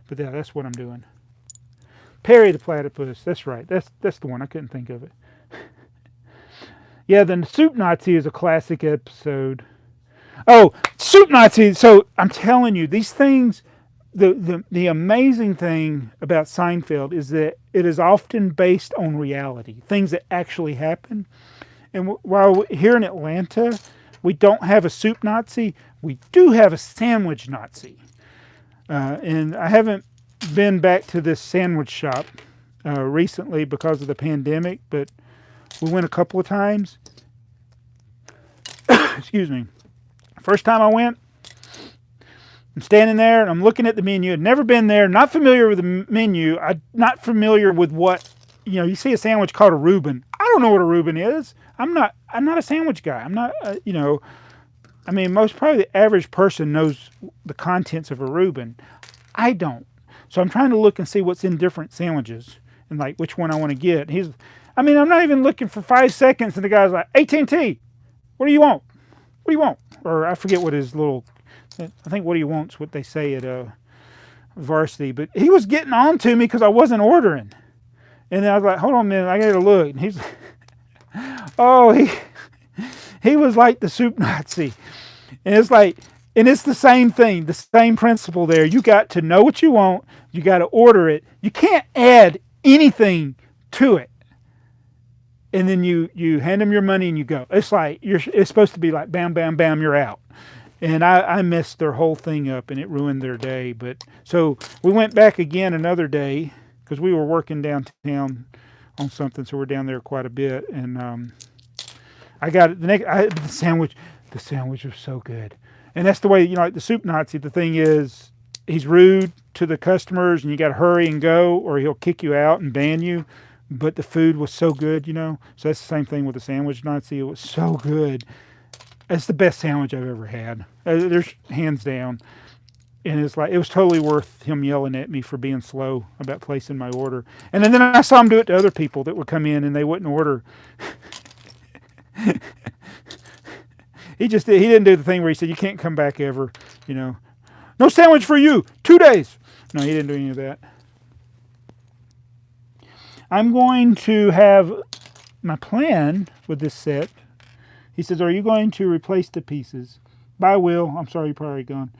But yeah, that's what I'm doing. Perry the Platypus, that's right. That's the one. I couldn't think of it. Yeah, the Soup Nazi is a classic episode. Oh, Soup Nazi. So I'm telling you, these things, the amazing thing about Seinfeld is that it is often based on reality, things that actually happen. And while here in Atlanta, we don't have a Soup Nazi, we do have a sandwich Nazi. And I haven't been back to this sandwich shop recently because of the pandemic, but we went a couple of times. Excuse me. First time I went, I'm standing there and I'm looking at the menu. I'd never been there, not familiar with the menu. I'm not familiar with what, you see a sandwich called a Reuben. I don't know what a Reuben is. I'm not a sandwich guy. I'm not, probably the average person knows the contents of a Reuben. I don't. So I'm trying to look and see what's in different sandwiches and like which one I want to get. I'm not even looking for 5 seconds, and the guy's like, AT&T, what do you want? What do you want? Or I forget what his little, I think what do you want's what they say at varsity. But he was getting on to me because I wasn't ordering. And then I was like, hold on a minute, I got to look. And he's, he was like the Soup Nazi. And it's the same thing, the same principle there. You got to know what you want. You got to order it. You can't add anything to it. And then you hand them your money and you go. It's like it's supposed to be like bam, bam, bam, you're out. And I messed their whole thing up and it ruined their day. But so we went back again another day because we were working downtown on something, so we're down there quite a bit. And I got the sandwich. The sandwich was so good. And that's the way, like the Soup Nazi. The thing is, he's rude to the customers, and you got to hurry and go, or he'll kick you out and ban you. But the food was so good, So that's the same thing with the sandwich Nazi. It was so good. It's the best sandwich I've ever had. There's hands down. And it's like, it was totally worth him yelling at me for being slow about placing my order. And then I saw him do it to other people that would come in and they wouldn't order. He didn't do the thing where he said, you can't come back ever, you know. No sandwich for you, 2 days. No, he didn't do any of that. I'm going to have my plan with this set. He says, are you going to replace the pieces? I will. I'm sorry, you're probably gone.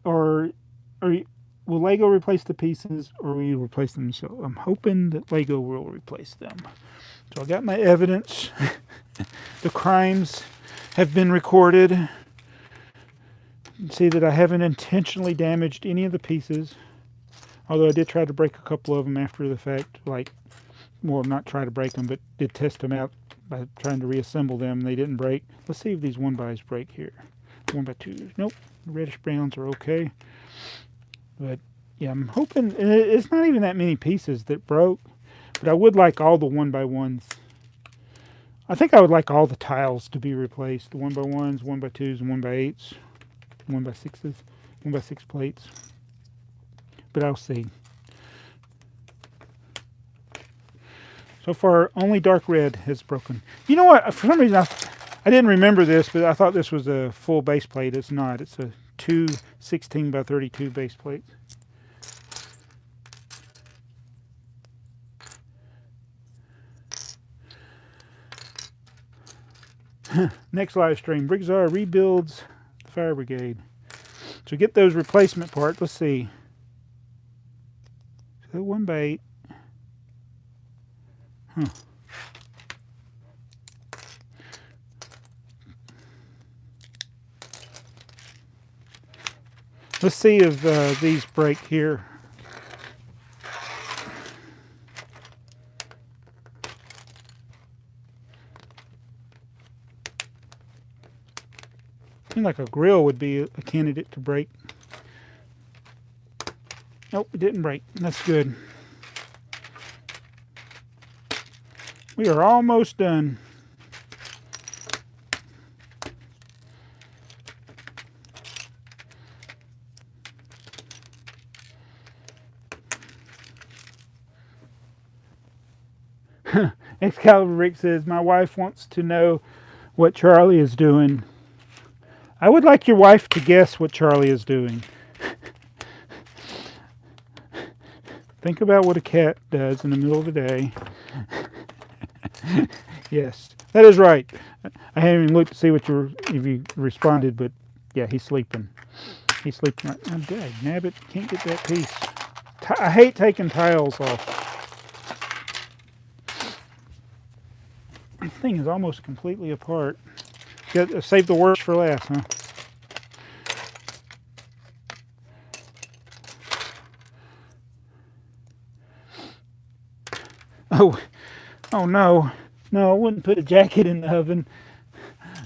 Or will Lego replace the pieces, or will you replace them? So I'm hoping that Lego will replace them. So I got my evidence. The crimes have been recorded. You can see that I haven't intentionally damaged any of the pieces, although I did try to break a couple of them after the fact. Well, not try to break them, but did test them out by trying to reassemble them. They didn't break. Let's see if these 1x's break here. 1x2s. Nope. Reddish browns are okay. But yeah, I'm hoping it's not even that many pieces that broke. But I would like all the 1x1s. I think I would like all the tiles to be replaced. The 1x1s, 1x2s, and 1x8s. 1x6s. 1x6 plates. But I'll see. So far, only dark red has broken. You know what? For some reason, I didn't remember this, but I thought this was a full base plate. It's not. It's a 2 16x32 base plates. Next live stream, BrickTsar rebuilds the Fire Brigade. So get those replacement parts. Let's see. So 1x8. Huh. Let's see if these break here. Seems like a grill would be a candidate to break. Nope, it didn't break. That's good. We are almost done. Excalibur Rick says, my wife wants to know what Charlie is doing. I would like your wife to guess what Charlie is doing. Think about what a cat does in the middle of the day. Yes, that is right. I haven't even looked to see if you responded, but yeah, he's sleeping. He's sleeping right now. Dang, nabbit, can't get that piece. I hate taking tiles off. This thing is almost completely apart. Save the worst for last, huh? Oh no. No, I wouldn't put a jacket in the oven.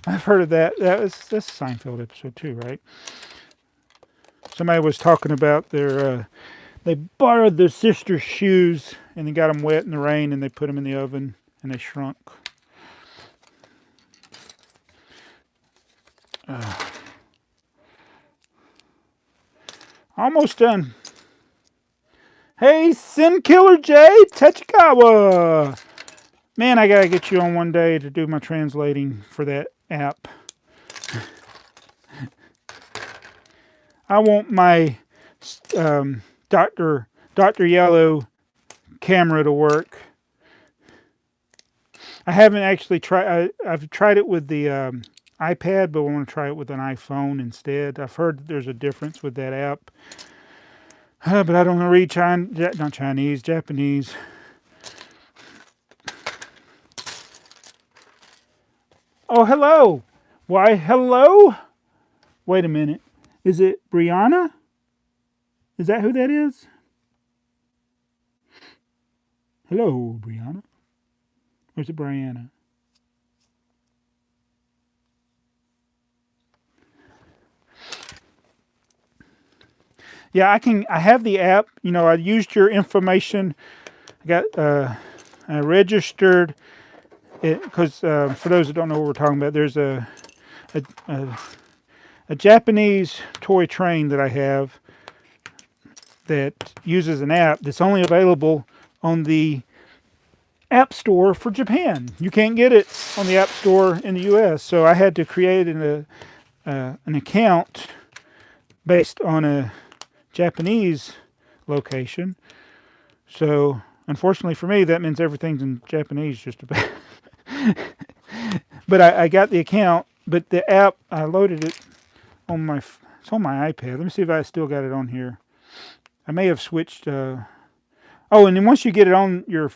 I've heard of that. That's a Seinfeld episode too, right? Somebody was talking about they borrowed their sister's shoes and they got them wet in the rain and they put them in the oven and they shrunk. Almost done. Hey, Sin Killer J Tachikawa. Man, I gotta get you on one day to do my translating for that app. I want my Dr. Yellow camera to work. I haven't actually tried. I've tried it with the iPad, but I want to try it with an iPhone instead. I've heard that there's a difference with that app, but I don't read Japanese. Oh, hello. Why, hello? Wait a minute. Is it Brianna? Is that who that is? Hello, Brianna. Or is it Brianna? Yeah, I have the app. You know, I used your information. I registered because for those that don't know what we're talking about, there's a, a a Japanese toy train that I have that uses an app that's only available on the App Store for Japan. You can't get it on the App Store in the US, so I had to create an account based on a Japanese location. So unfortunately for me, that means everything's in Japanese just about. But I got the account, but the app, I loaded it on my, it's on my iPad. Let me see if I still got it on here. I may have switched. Oh, and then once you get it on your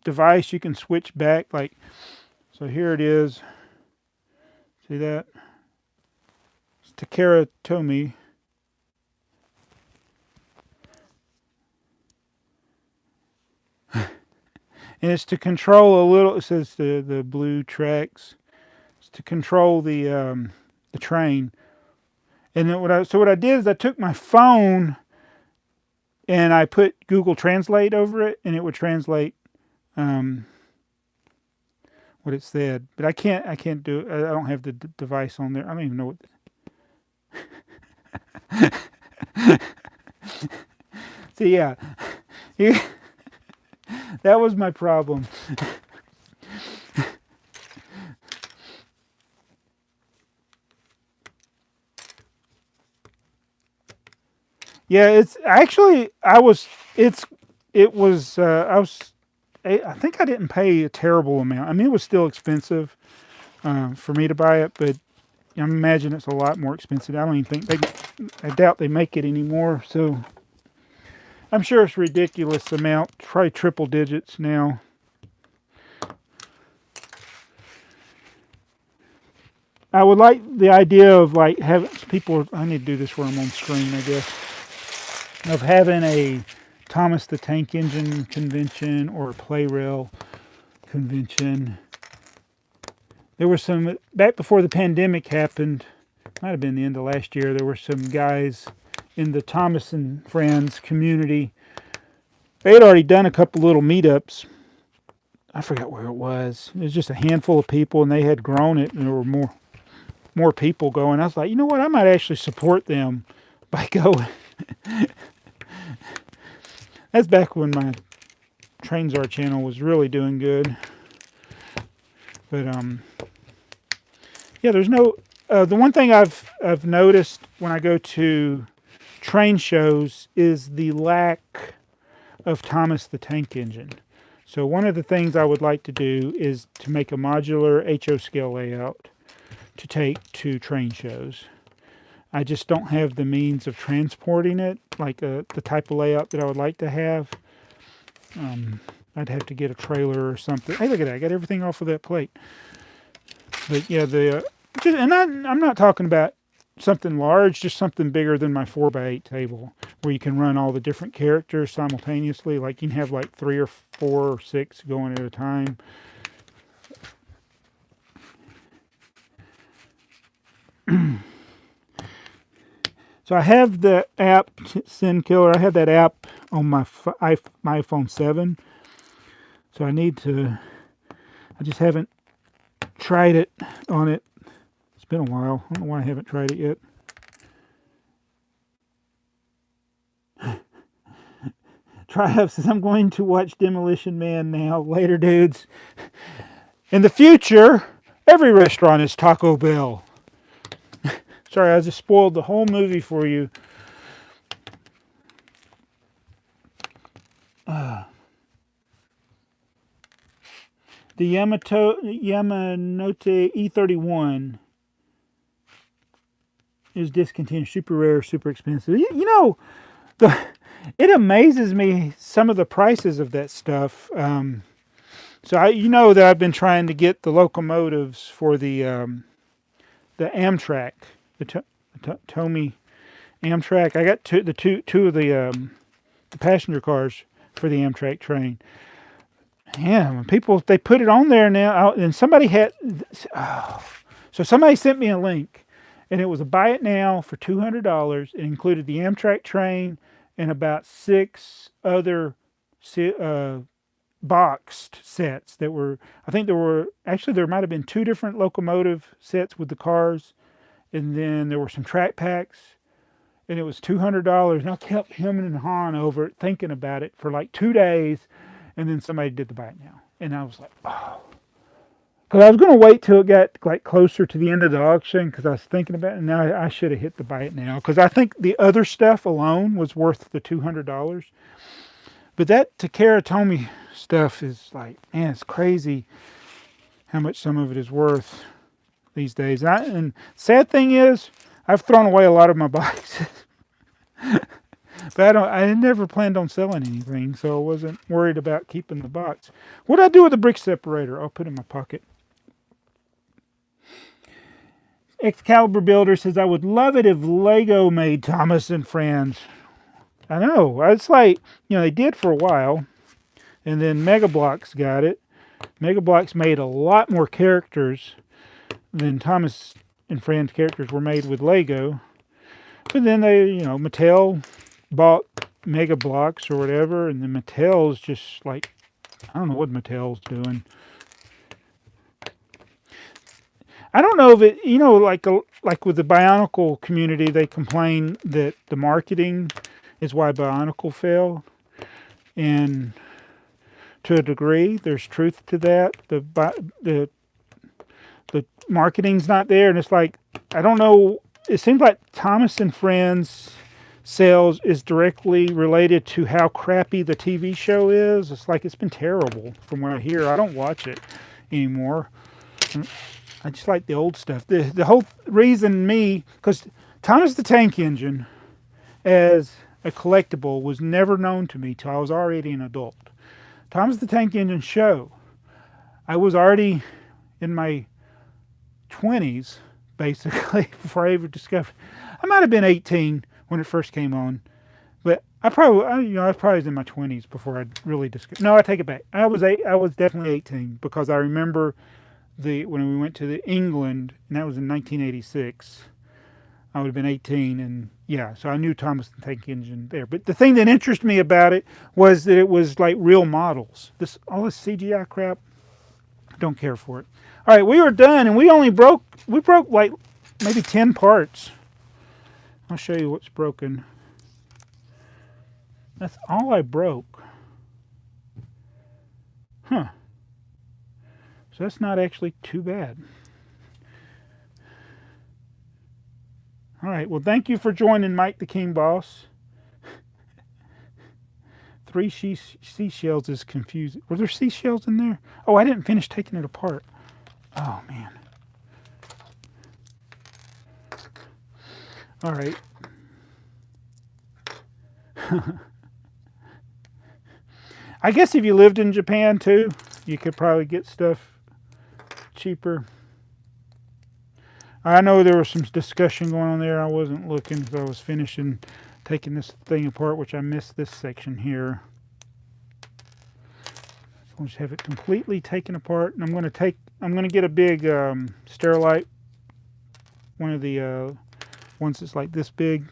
device, you can switch back. Like, so here it is. See that? It's Takara Tomy. And it's to control a little. It says the blue tracks. It's to control the train. And then what I did is I took my phone and I put Google Translate over it, and it would translate what it said. But I can't do it. I don't have the device on there. I don't even know what. So yeah, that was my problem. Yeah, it's actually I think I didn't pay a terrible amount. I mean, it was still expensive for me to buy it, but I imagine it's a lot more expensive. I don't even think I doubt they make it anymore. So I'm sure it's a ridiculous amount, probably triple digits now. I would like the idea of like having people. I need to do this where I'm on screen, I guess. Of having a Thomas the Tank Engine convention or a Play Rail convention. There were some, back before the pandemic happened, might have been the end of last year, there were some guys in the Thomas and Friends community. They had already done a couple little meetups. I forgot where it was. It was just a handful of people, and they had grown it, and there were more people going. I was like, you know what, I might actually support them by going. That's back when my TrainTsar channel was really doing good. But yeah, there's no. The one thing I've noticed when I go to train shows is the lack of Thomas the Tank Engine. So one of the things I would like to do is to make a modular HO scale layout to take to train shows. I just don't have the means of transporting it, like the type of layout that I would like to have. I'd have to get a trailer or something. Hey, look at that. I got everything off of that plate. But yeah, I'm not talking about something large, just something bigger than my 4x8 table, where you can run all the different characters simultaneously. Like you can have like 3 or 4 or 6 going at a time. So I have the app Sin Killer. I have that app on my iPhone 7. So I just haven't tried it on it. It's been a while. I don't know why I haven't tried it yet. Triumph says, I'm going to watch Demolition Man now. Later, dudes. In the future, every restaurant is Taco Bell. Sorry, I just spoiled the whole movie for you. The Yamanote E31 is discontinued. Super rare, super expensive. You know, it amazes me some of the prices of that stuff. So you know that I've been trying to get the locomotives for the Amtrak. The Tomy Amtrak. I got two of the passenger cars for the Amtrak train. Yeah, when they put it on there now, and somebody had. So somebody sent me a link, and it was a buy it now for $200. It included the Amtrak train and about 6 other boxed sets that were, I think there might have been 2 different locomotive sets with the cars, and then there were some track packs, and it was $200. And I kept hemming and hawing over it, thinking about it for like 2 days, and then somebody did the buy it now. And I was like, oh. Because I was going to wait till it got like closer to the end of the auction, because I was thinking about it, and now I should have hit the buy it now, because I think the other stuff alone was worth the $200. But that Takara Tomy stuff is like, man, it's crazy how much some of it is worth these days. And sad thing is, I've thrown away a lot of my boxes. But I never planned on selling anything, so I wasn't worried about keeping the box. What did I do with the brick separator? I'll put it in my pocket. Excalibur Builder says, I would love it if Lego made Thomas and Friends. I know. It's like, they did for a while. And then Mega Bloks got it. Mega Bloks made a lot more characters than Thomas and Friends characters were made with Lego. But then they, Mattel bought Mega Bloks or whatever. And then Mattel's just like, I don't know what Mattel's doing. I don't know if it, like with the Bionicle community, they complain that the marketing is why Bionicle failed. And to a degree, there's truth to that. The marketing's not there, and it's like, I don't know, it seems like Thomas and Friends sales is directly related to how crappy the TV show is. It's like, it's been terrible from what I hear. I don't watch it anymore. I just like the old stuff. The whole reason because Thomas the Tank Engine as a collectible was never known to me till I was already an adult. Thomas the Tank Engine show, I was already in my 20s, basically, before I ever discovered. I might have been 18 when it first came on, but I was probably in my 20s before I really discovered. No, I take it back. I was definitely 18, because I remember when we went to England, and that was in 1986. I would have been 18, and yeah, so I knew Thomas the Tank Engine there. But the thing that interested me about it was that it was like real models. All this CGI crap, I don't care for it. All right, we were done, and we broke like maybe 10 parts. I'll show you what's broken. That's all I broke. Huh. So that's not actually too bad. All right, well, thank you for joining Mike the King Boss. 3 seashells is confusing. Were there seashells in there? Oh, I didn't finish taking it apart. Oh, man. All right. I guess if you lived in Japan, too, you could probably get stuff cheaper. I know there was some discussion going on there. I wasn't looking because I was finishing taking this thing apart, which I missed this section here. I'll just have it completely taken apart, and I'm going to get a big Sterilite, one of the ones that's like this big,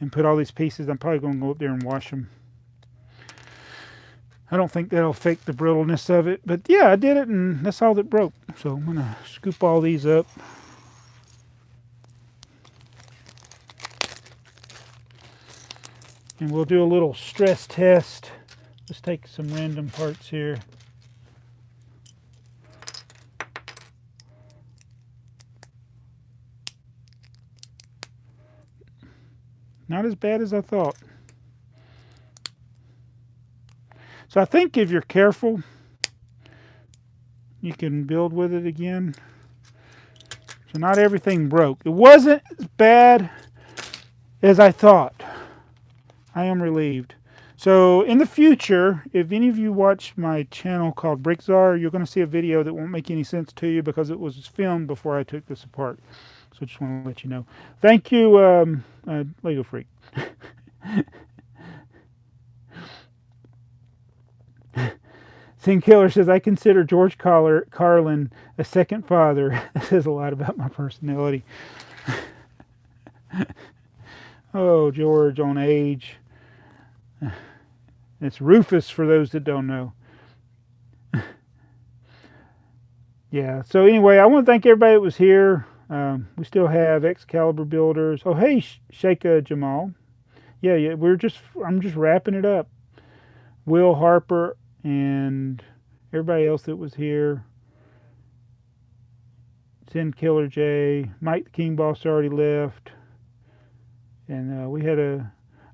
and put all these pieces. I'm probably going to go up there and wash them. I don't think that'll affect the brittleness of it, but yeah, I did it, and that's all that broke. So I'm going to scoop all these up. And we'll do a little stress test. Let's take some random parts here. Not as bad as I thought. So I think if you're careful, you can build with it again. So not everything broke. It wasn't as bad as I thought. I am relieved. So in the future, if any of you watch my channel called BrickTsar, you're going to see a video that won't make any sense to you because it was filmed before I took this apart. So I just want to let you know. Thank you, Lego Freak. Sin Killer says, I consider George Carlin a second father. That says a lot about my personality. Oh, George on age. It's Rufus for those that don't know. yeah. So anyway, I want to thank everybody that was here. We still have Excalibur builders. Oh, hey, Sheikha Jamal. Yeah, yeah. I'm just wrapping it up. Will Harper and everybody else that was here. Sin Killer J, Mike the King Boss already left, and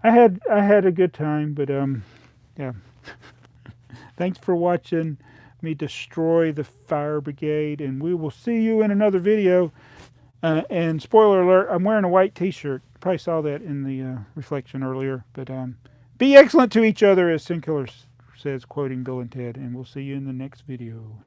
I had a good time. But yeah. Thanks for watching me destroy the Fire Brigade, and we will see you in another video. And spoiler alert, I'm wearing a white T-shirt. You probably saw that in the reflection earlier. But be excellent to each other, as Sin Killer says, quoting Bill and Ted. And we'll see you in the next video.